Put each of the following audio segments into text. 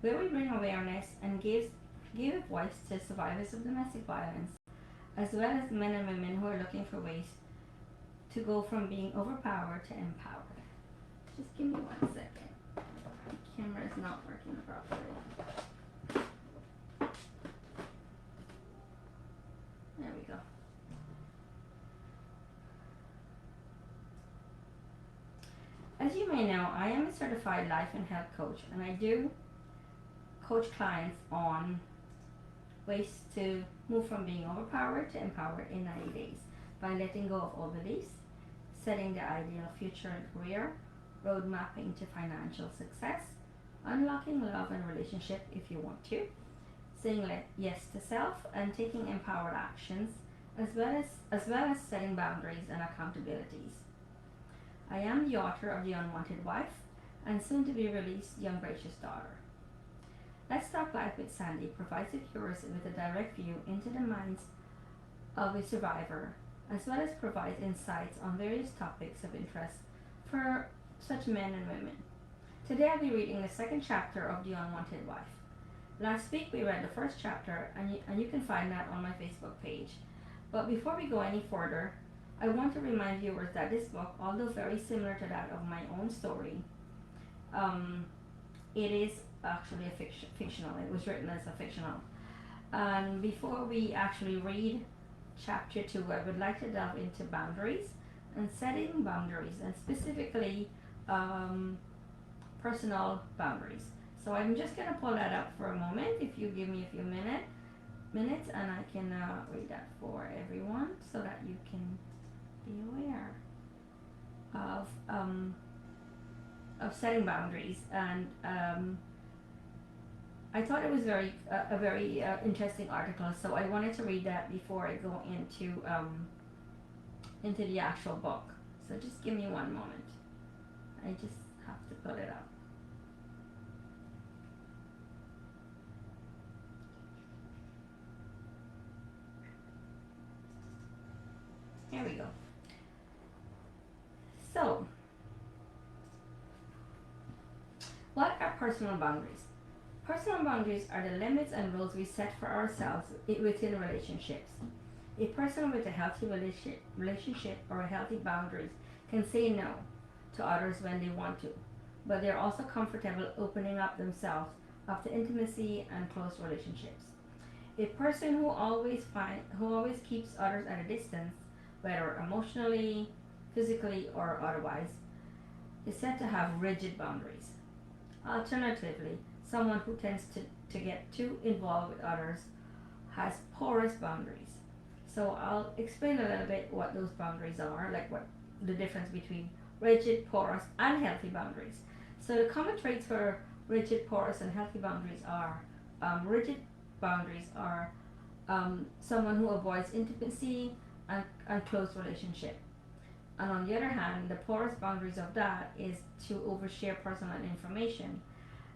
where we bring awareness and give a voice to survivors of domestic violence, as well as men and women who are looking for ways to go from being overpowered to empowered. Just give me 1 second. My camera is not working properly. There we go. As you may know, I am a certified life and health coach, and I do coach clients on ways to move from being overpowered to empowered in 90 days by letting go of old beliefs, setting the ideal future and career, road mapping to financial success, unlocking love and relationship if you want to, saying yes to self, and taking empowered actions, as well as setting boundaries and accountabilities. I am the author of The Unwanted Wife and soon to be released Young Gracious Daughter. Let's Talk Life with Sandy provides the viewers with a direct view into the minds of a survivor, as well as provides insights on various topics of interest for such men and women. Today I'll be reading the second chapter of The Unwanted Wife. Last week we read the first chapter, and you can find that on my Facebook page. But before we go any further, I want to remind viewers that this book, although very similar to that of my own story, it is actually a fictional. It was written as a fictional. And before we actually read chapter 2, I would like to delve into boundaries and setting boundaries, and specifically personal boundaries. So I'm just going to pull that up for a moment. If you give me a few minutes, and I can read that for everyone so that you can be aware of setting boundaries. And I thought it was a very interesting article, so I wanted to read that before I go into the actual book. So just give me 1 moment. I just have to pull it up. Here we go. So, what are personal boundaries? Personal boundaries are the limits and rules we set for ourselves within relationships. A person with a healthy relationship or a healthy boundaries can say no to others when they want to, but they're also comfortable opening up themselves up to intimacy and close relationships. A person who always keeps others at a distance, whether emotionally, physically, or otherwise, is said to have rigid boundaries. Alternatively, someone who tends to get too involved with others has porous boundaries. So I'll explain a little bit what those boundaries are, like what the difference between rigid, porous, and healthy boundaries. So the common traits for rigid, porous, and healthy boundaries are rigid boundaries are someone who avoids intimacy and close relationship. And on the other hand, the porous boundaries of that is to overshare personal information.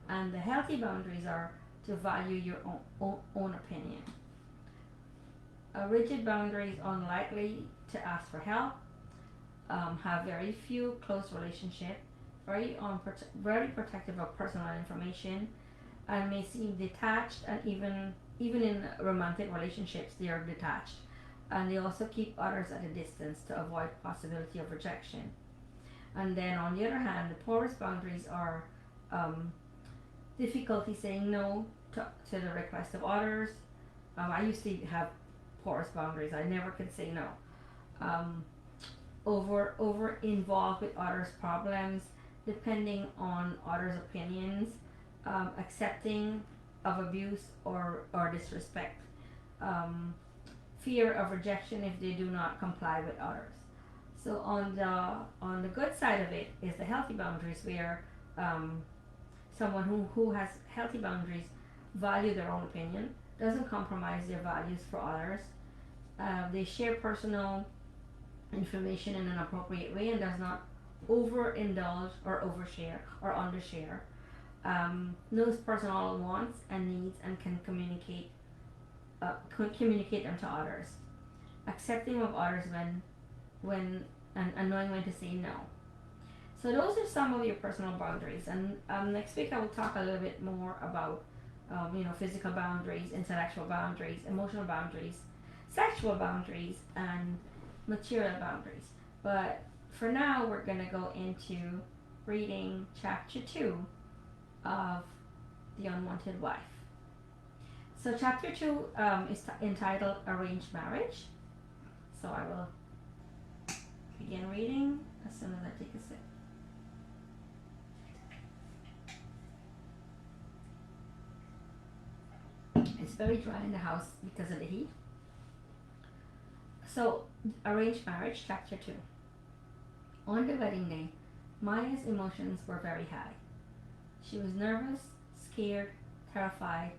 And the healthy boundaries are to value your own opinion. A rigid boundary is unlikely to ask for help, have very few close relationships, very protective of personal information, and may seem detached, and even in romantic relationships they are detached. And they also keep others at a distance to avoid possibility of rejection. And then on the other hand, the porous boundaries are difficulty saying no to the request of others. I used to have porous boundaries. I never could say no. Over involved with others' problems, depending on others' opinions, accepting of abuse or disrespect, fear of rejection if they do not comply with others. So on the good side of it is the healthy boundaries, where someone who has healthy boundaries value their own opinion, doesn't compromise their values for others. They share personal information in an appropriate way and does not overindulge or overshare or undershare. Knows personal wants and needs and can communicate them to others. Accepting of others when and knowing when to say no. So those are some of your personal boundaries, and next week I will talk a little bit more about physical boundaries, intellectual boundaries, emotional boundaries, sexual boundaries, and material boundaries. But for now, we're going to go into reading chapter 2 of The Unwanted Wife. So chapter 2 is entitled Arranged Marriage. So I will begin reading as soon as I take a sip. It's very dry in the house because of the heat. So, Arranged Marriage, Chapter 2. On the wedding day, Maya's emotions were very high. She was nervous, scared, terrified,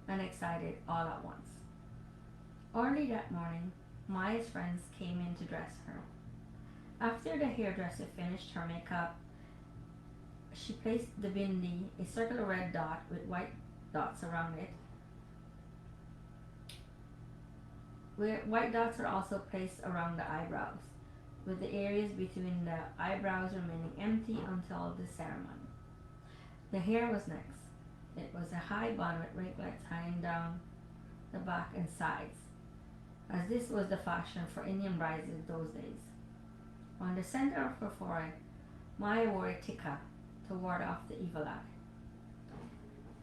and excited all at once. Early that morning, Maya's friends came in to dress her. After the hairdresser finished her makeup, she placed the bindi, a circular red dot with white dots around it. White dots are also placed around the eyebrows, with the areas between the eyebrows remaining empty until the ceremony. The hair was next. It was a high bun with ringlets hanging down the back and sides, as this was the fashion for Indian brides in those days. On the center of her forehead, Maya wore a tikka to ward off the evil eye.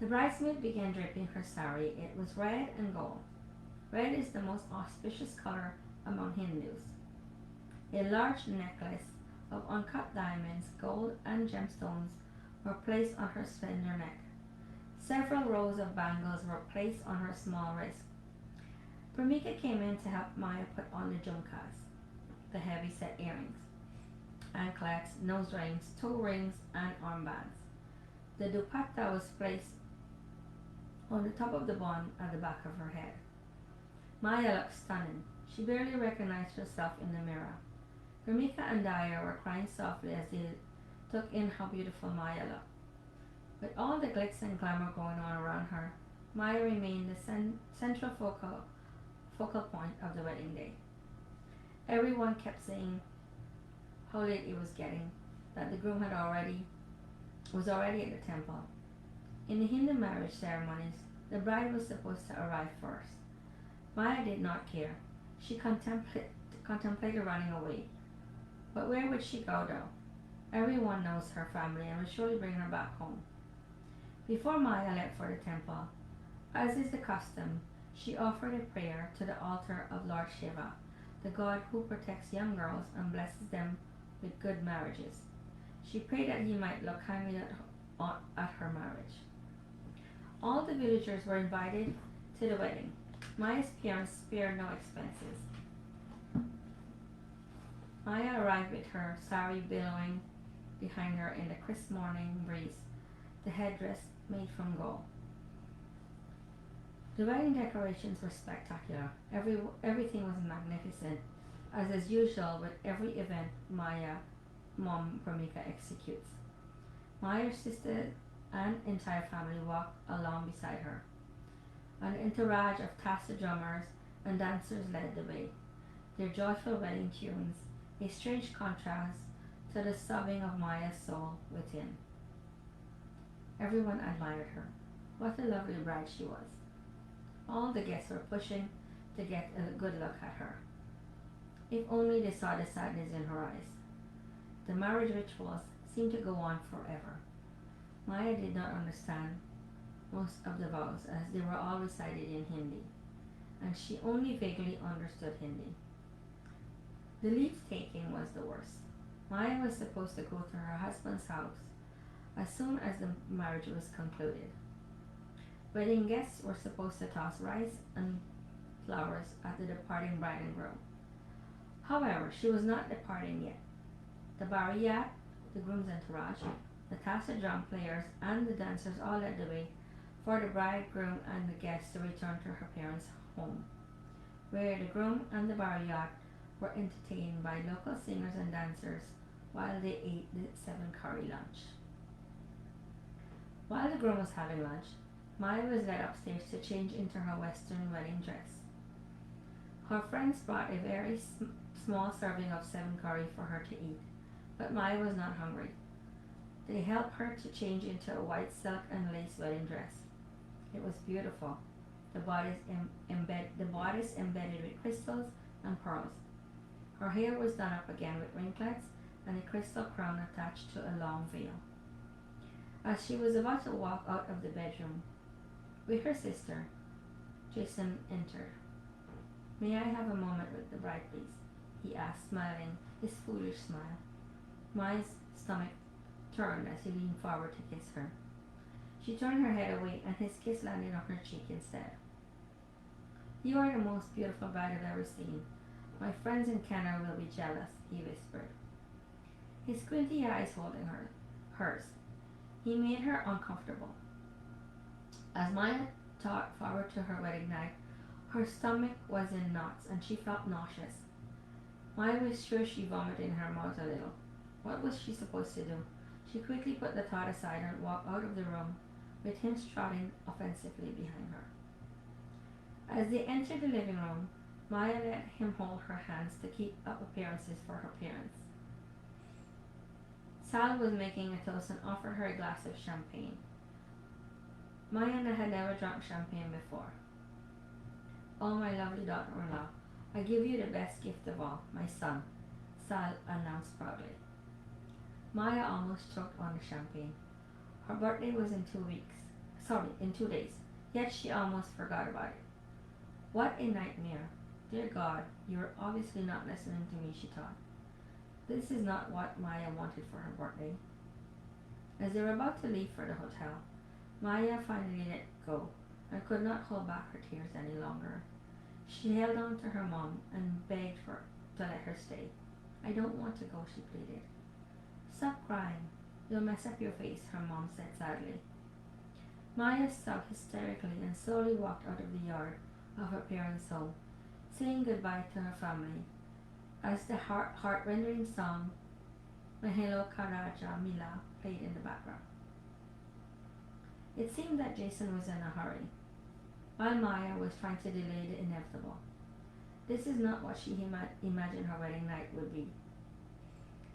The bridesmaid began draping her sari. It was red and gold. Red is the most auspicious color among Hindus. A large necklace of uncut diamonds, gold, and gemstones were placed on her slender neck. Several rows of bangles were placed on her small wrist. Bhumika came in to help Maya put on the jhumkas, the heavy-set earrings, anklets, nose rings, toe rings, and armbands. The dupatta was placed on the top of the bun at the back of her head. Maya looked stunning. She barely recognized herself in the mirror. Bhumika and Daya were crying softly as they took in how beautiful Maya looked. With all the glitz and glamour going on around her, Maya remained the central focal point of the wedding day. Everyone kept saying how late it was getting, that the groom was already at the temple. In the Hindu marriage ceremonies, the bride was supposed to arrive first. Maya did not care. She contemplated running away. But where would she go, though? Everyone knows her family and will surely bring her back home. Before Maya left for the temple, as is the custom, she offered a prayer to the altar of Lord Shiva, the god who protects young girls and blesses them with good marriages. She prayed that he might look kindly at her marriage. All the villagers were invited to the wedding. Maya's parents spared no expenses. Maya arrived with her sari billowing behind her in the crisp morning breeze, the headdress made from gold. The wedding decorations were spectacular. Everything was magnificent, as is usual with every event Maya, mom Bhumika executes. Maya's sister and entire family walked along beside her. An entourage of tassel drummers and dancers led the way, their joyful wedding tunes a strange contrast to the sobbing of Maya's soul within. Everyone admired her. What a lovely bride she was. All the guests were pushing to get a good look at her. If only they saw the sadness in her eyes. The marriage rituals seemed to go on forever. Maya did not understand most of the vows, as they were all recited in Hindi, and she only vaguely understood Hindi. The leave-taking was the worst. Maya was supposed to go to her husband's house as soon as the marriage was concluded. Wedding guests were supposed to toss rice and flowers at the departing bride and groom. However, she was not departing yet. The bariyat, the groom's entourage, the tassel drum players, and the dancers all led the way for the bridegroom and the guests to return to her parents' home, where the groom and the bariyat were entertained by local singers and dancers while they ate the 7 curry lunch. While the groom was having lunch, Maya was led upstairs to change into her western wedding dress. Her friends brought a very small serving of 7 curry for her to eat, but Maya was not hungry. They helped her to change into a white silk and lace wedding dress. It was beautiful. The bodice embedded with crystals and pearls. Her hair was done up again with ringlets and a crystal crown attached to a long veil. As she was about to walk out of the bedroom with her sister, Jason entered. "May I have a moment with the bride, please?" he asked, smiling his foolish smile. Maya's stomach turned as he leaned forward to kiss her. She turned her head away, and his kiss landed on her cheek instead. "You are the most beautiful bride I've ever seen. My friends in Canada will be jealous," he whispered, his squinty eyes holding hers. He made her uncomfortable. As Maya thought forward to her wedding night, her stomach was in knots and she felt nauseous. Maya was sure she vomited in her mouth a little. What was she supposed to do? She quickly put the thought aside and walked out of the room, with him strutting offensively behind her. As they entered the living room, Maya let him hold her hands to keep up appearances for her parents. Sal was making a toast and offered her a glass of champagne. Maya had never drunk champagne before. "Oh, my lovely daughter-in-law, I give you the best gift of all, my son," Sal announced proudly. Maya almost choked on the champagne. Her birthday was in 2 days, yet she almost forgot about it. What a nightmare. Dear God, you are obviously not listening to me, she thought. This is not what Maya wanted for her birthday. As they were about to leave for the hotel, Maya finally let go and could not hold back her tears any longer. She held on to her mom and begged her to let her stay. "I don't want to go," she pleaded. "Stop crying. You'll mess up your face," her mom said sadly. Maya sobbed hysterically and slowly walked out of the yard of her parents' home, saying goodbye to her family as the heart-rending song 𝘥𝘰𝘰𝘬 played in the background. It seemed that Jason was in a hurry, while Maya was trying to delay the inevitable. This is not what she imagined her wedding night would be.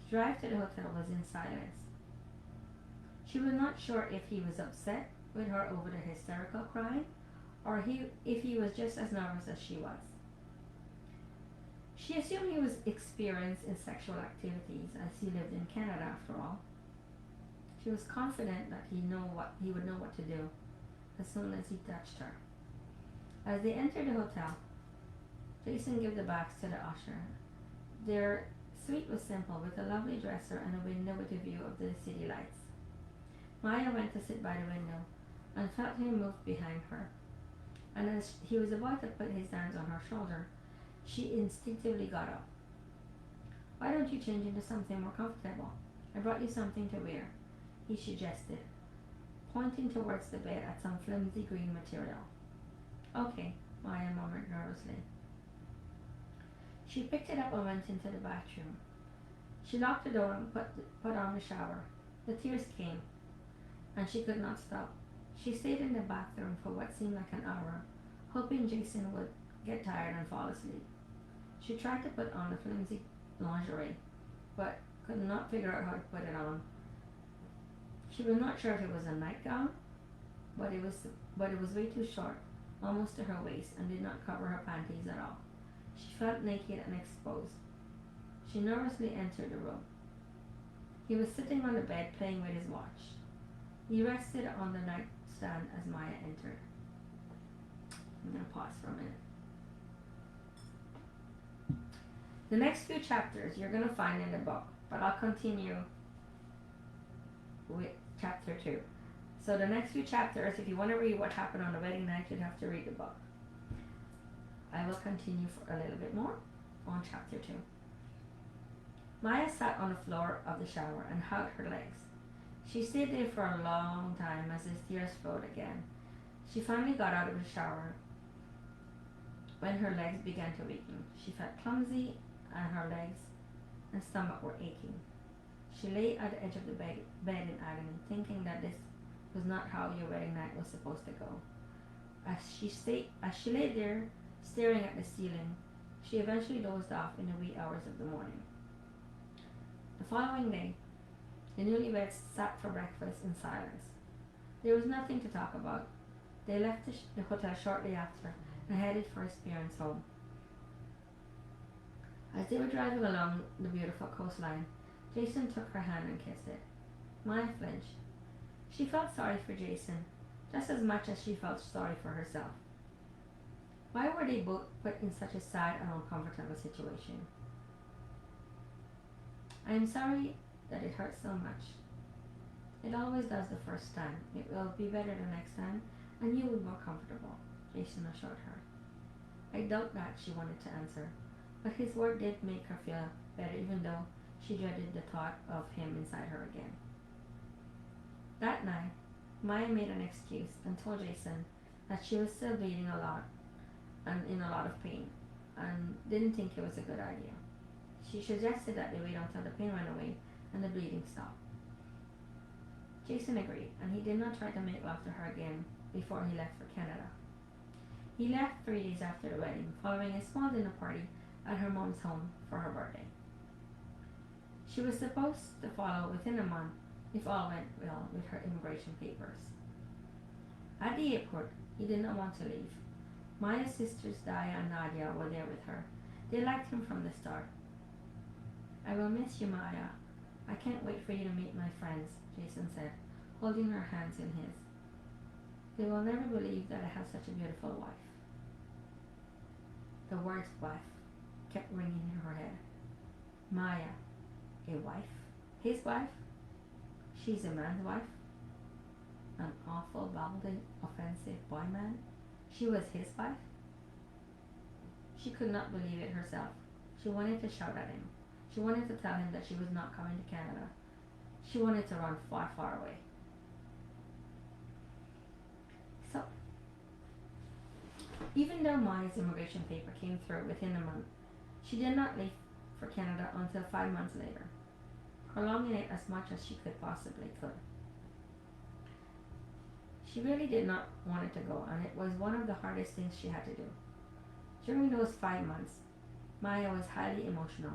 The drive to the hotel was in silence. She was not sure if he was upset with her over the hysterical crying, or if he was just as nervous as she was. She assumed he was experienced in sexual activities, as he lived in Canada after all. She was confident that he would know what to do as soon as he touched her. As they entered the hotel, Jason gave the bags to the usher. Their suite was simple, with a lovely dresser and a window with a view of the city lights. Maya went to sit by the window and felt him move behind her. And as he was about to put his hands on her shoulder, she instinctively got up. "Why don't you change into something more comfortable? I brought you something to wear," he suggested, pointing towards the bed at some flimsy green material. "Okay," Maya murmured nervously. She picked it up and went into the bathroom. She locked the door and put on the shower. The tears came, and she could not stop. She stayed in the bathroom for what seemed like an hour, hoping Jason would get tired and fall asleep. She tried to put on the flimsy lingerie, but could not figure out how to put it on. She was not sure if it was a nightgown, but it was way too short, almost to her waist, and did not cover her panties at all. She felt naked and exposed. She nervously entered the room. He was sitting on the bed playing with his watch. He rested on the nightstand as Maya entered. I'm going to pause for a minute. The next few chapters you're going to find in the book, but I'll continue with chapter 2. So the next few chapters, if you want to read what happened on the wedding night, you'd have to read the book. I will continue for a little bit more on chapter 2. Maya sat on the floor of the shower and hugged her legs. She stayed there for a long time as his tears flowed again. She finally got out of the shower when her legs began to weaken. She felt clumsy and her legs and stomach were aching. She lay at the edge of the bed in agony, thinking that this was not how your wedding night was supposed to go. As she lay there, staring at the ceiling, she eventually dozed off in the wee hours of the morning. The following day, The newlyweds sat for breakfast in silence. There was nothing to talk about. They left the hotel shortly after and headed for his parents' home. As they were driving along the beautiful coastline, Jason took her hand and kissed it. Maya flinched. She felt sorry for Jason, just as much as she felt sorry for herself. Why were they both put in such a sad and uncomfortable situation? I am sorry that it hurts so much. It always does the first time. It will be better the next time, and you will be more comfortable, Jason assured her. I doubt that, she wanted to answer, but his word did make her feel better, even though she dreaded the thought of him inside her again. That night, Maya made an excuse and told Jason that she was still bleeding a lot and in a lot of pain, and didn't think it was a good idea. She suggested that they wait until the pain went away and the bleeding stopped. Jason agreed, and he did not try to make love to her again before he left for Canada. He left 3 days after the wedding, following a small dinner party at her mom's home for her birthday. She was supposed to follow within a month if all went well with her immigration papers. At the airport, he did not want to leave. Maya's sisters Daya and Nadia were there with her. They liked him from the start. I will miss you, Maya. I can't wait for you to meet my friends, Jason said, holding her hands in his. They will never believe that I have such a beautiful wife. The words wife kept ringing in her head. Maya, a wife? His wife? She's a man's wife? An awful, balding, offensive boy man? She was his wife? She could not believe it herself. She wanted to shout at him. She wanted to tell him that she was not coming to Canada. She wanted to run far, far away. So, even though Maya's immigration paper came through within a month, she did not leave for Canada until 5 months later, prolonging it as much as she could possibly could. She really did not want it to go, and it was one of the hardest things she had to do. During those 5 months, Maya was highly emotional.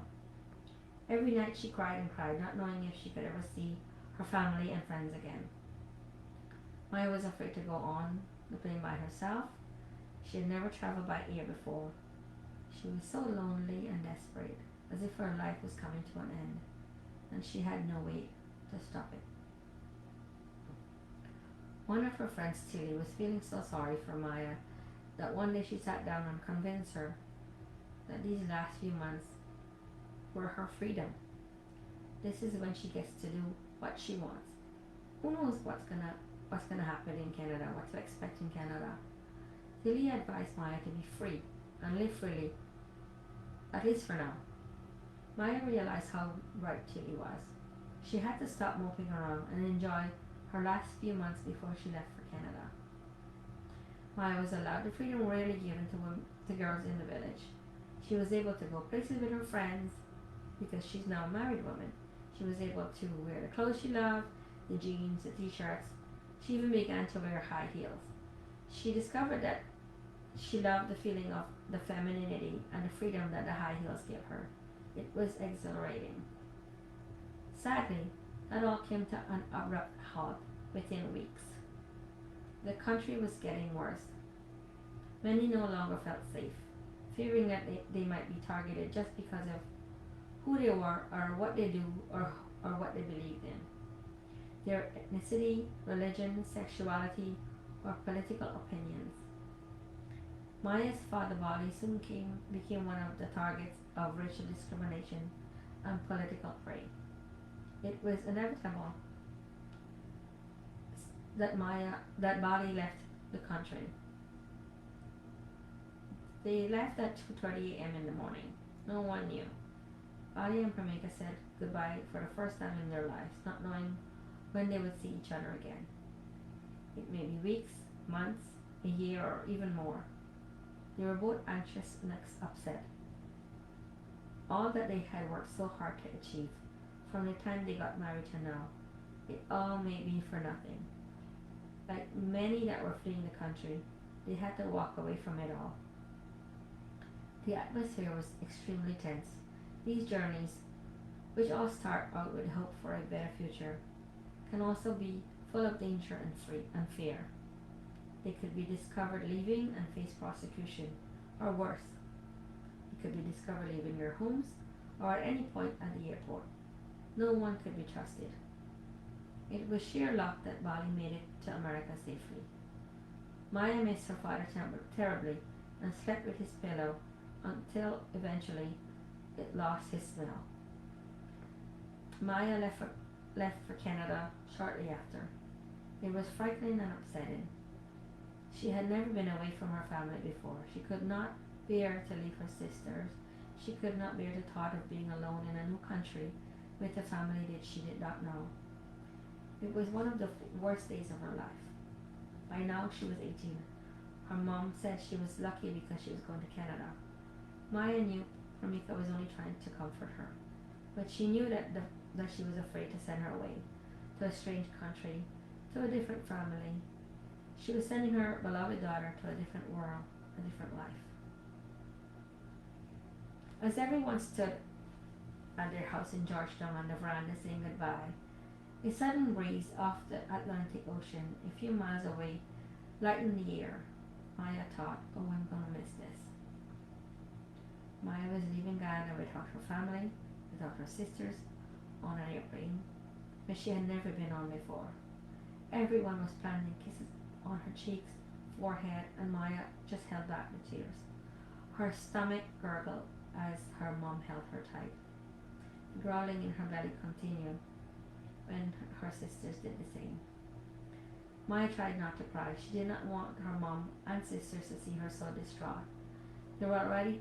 Every night she cried and cried, not knowing if she could ever see her family and friends again. Maya was afraid to go on the plane by herself. She had never traveled by air before. She was so lonely and desperate, as if her life was coming to an end, and she had no way to stop it. One of her friends, Tilly, was feeling so sorry for Maya that one day she sat down and convinced her that these last few months were her freedom. This is when she gets to do what she wants. Who knows what's gonna happen in Canada, what to expect in Canada. Tilly advised Maya to be free and live freely, at least for now. Maya realized how right Tilly was. She had to stop moping around and enjoy her last few months before she left for Canada. Maya was allowed the freedom rarely given to girls in the village. She was able to go places with her friends because she's now a married woman. She was able to wear the clothes she loved, the jeans, the t-shirts. She even began to wear high heels. She discovered that she loved the feeling of the femininity and the freedom that the high heels gave her. It was exhilarating. Sadly, that all came to an abrupt halt within weeks. The country was getting worse. Many no longer felt safe, fearing that they might be targeted just because of who they were or what they do or what they believed in. Their ethnicity, religion, sexuality, or political opinions. Maya's father body soon became one of the targets of racial discrimination and political prey. It was inevitable that Bali left the country. They left at 2:30 a.m. in the morning. No one knew. Bali and Pramika said goodbye for the first time in their lives, not knowing when they would see each other again. It may be weeks, months, a year, or even more. They were both anxious and upset. All that they had worked so hard to achieve, from the time they got married to now, it all may be for nothing. Like many that were fleeing the country, they had to walk away from it all. The atmosphere was extremely tense. These journeys which all start out with hope for a better future, can also be full of danger and fear. They could be discovered leaving and face prosecution, or worse, it could be discovered leaving your homes or at any point at the airport. No one could be trusted. It was sheer luck that Bali made it to America safely. Maya missed her father terribly and slept with his pillow until eventually it lost his smell. Maya left for Canada shortly after. It was frightening and upsetting. She had never been away from her family before. She could not bear to leave her sisters. She could not bear the thought of being alone in a new country with a family that she did not know. It was one of the worst days of her life. By now she was 18. Her mom said she was lucky because she was going to Canada. Maya knew Pramika was only trying to comfort her, but she knew that she was afraid to send her away to a strange country, to a different family. She was sending her beloved daughter to a different world, a different life. As everyone stood at their house in Georgetown on the veranda saying goodbye, a sudden breeze off the Atlantic Ocean a few miles away lightened the air. Maya thought, oh, I'm gonna miss this. Maya was leaving Ghana without her family, without her sisters, on an airplane, but she had never been on before. Everyone was planting kisses on her cheeks, forehead, and Maya just held back the tears. Her stomach gurgled as her mom held her tight. The growling in her belly continued when her sisters did the same. Maya tried not to cry. She did not want her mom and sisters to see her so distraught. They were already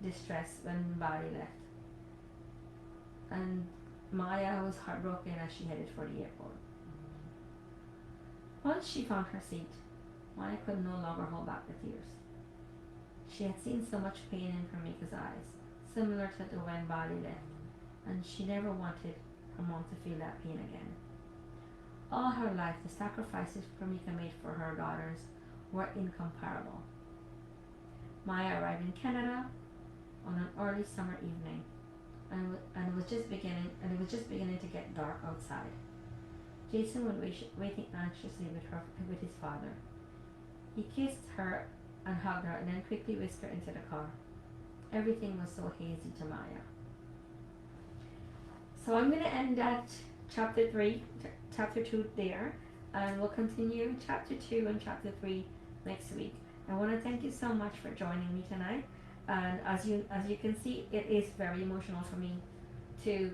distressed when Bali left, and Maya was heartbroken as she headed for the airport. Once she found her seat, Maya could no longer hold back the tears. She had seen so much pain in Pramika's eyes, similar to when Bali left, and she never wanted her mom to feel that pain again. All her life, the sacrifices Pramika made for her daughters were incomparable. Maya arrived in Canada on an early summer evening, and it was just beginning to get dark outside. Jason was waiting anxiously with his father. He kissed her and hugged her, and then quickly whisked her into the car. Everything was so hazy to Maya. So I'm going to end that chapter 2 there, and we'll continue chapter 2 and chapter 3 next week. I want to thank you so much for joining me tonight, and as you can see, it is very emotional for me to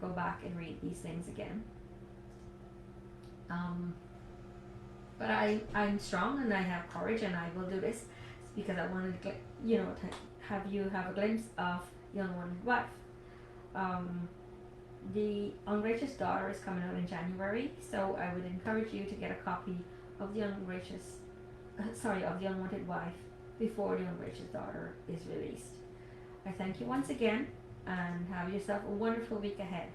go back and read these things again. But I'm strong and I have courage, and I will do this because I wanted to, to have you have a glimpse of the Unwanted Wife. The Ungrateful Daughter is coming out in January, so I would encourage you to get a copy of the Unwanted Wife before the Ungrateful Daughter is released. I thank you once again, and have yourself a wonderful week ahead.